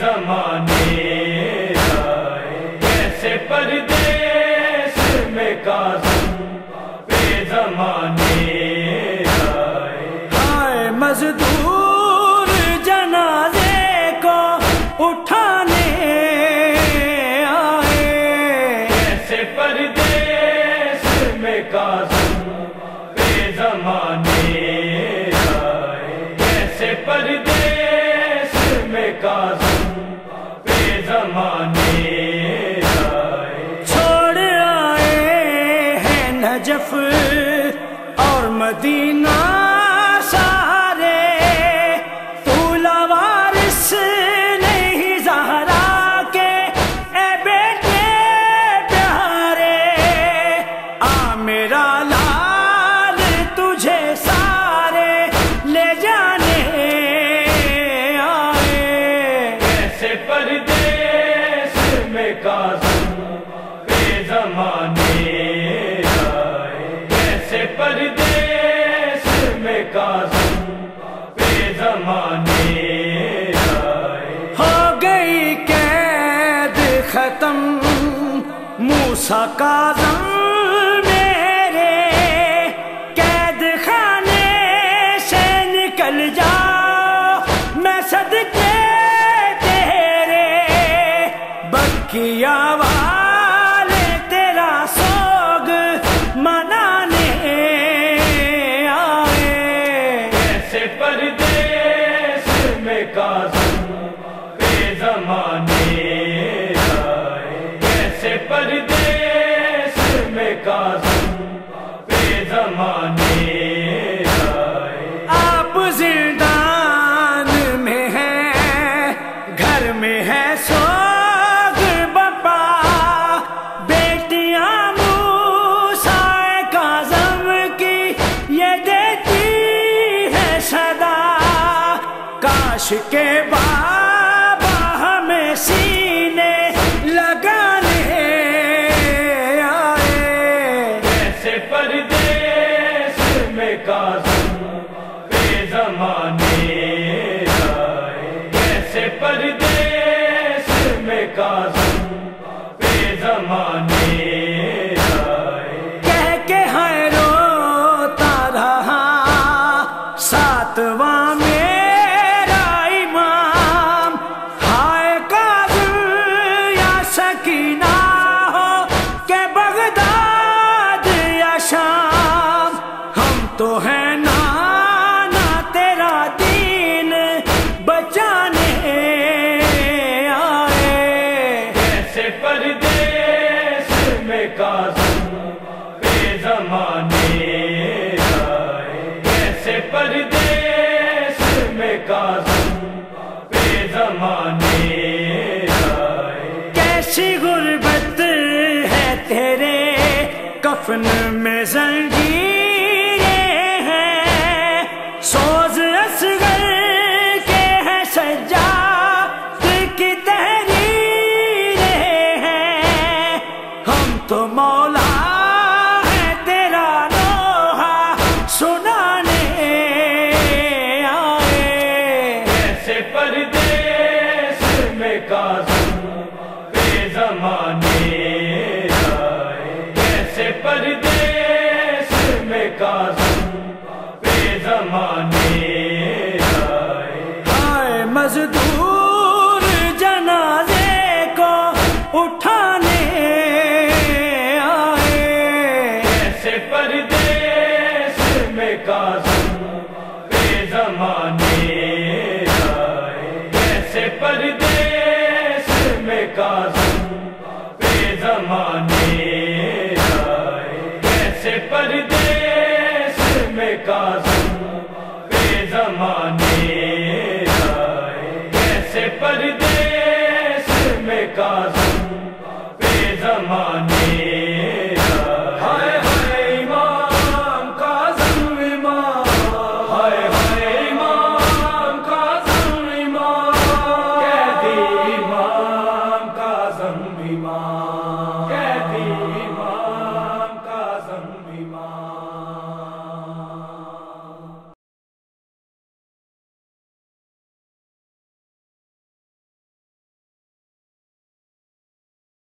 زمانے آئے کیسے پردیس میں کاظم بے زمانے آئے آئے مزدور جنازے کو اٹھانے آئے کیسے پردیس میں کاظم بے زمانے آئے کیسے پردیس میں کاظم بے زمانے آئے چھوڑ آئے ہیں نجف اور مدینہ سارے طول وارث نہیں زہرا کے اے بیٹے پیارے آ میرا لال تجھے سارے لے جانے آئے کیسے پردیس میں کاظم بے زمانے آئے کیسے پردیس میں کاظم بے زمانے آئے ہو گئی قید ختم موسیٰ کاظم میرے قید خانے سے نکل جاؤ میں صدقے تیرے بکیا والے تیرا سوگ منانے آئے کیسے پردیس میں کاظم بے زمانے آئے کیسے پردیس میں کاظم بے زمانے آئے آپ زندان میں ہیں گھر میں ہے سوگ بپا بیٹیاں موسیٰ کاظم کی یہ دیتی ہے صدا کاش کے بابا ہمیں سینے لگانے آئے کیسے پردیس میں کاظم بے زمانے آئے کیسے پردیس میں کاظم بے زمانے آئے کہہ کے ہے روتا رہا ساتواں میرا امام ہائے کاظم یا سکینہ ہو کہ بغداد یا شام ہم تو ہیں نانا تیرا دین بچانے آئے کیسے پردیس میں کاظم بے زمانے آئے کیسے پردیس میں کاظم بے زمانے آئے کیسی غربت ہے تیرے کفن میں زنجیریں ہیں سوز اصغر کے ہیں سجاد کی تحریریں ہیں ہم تو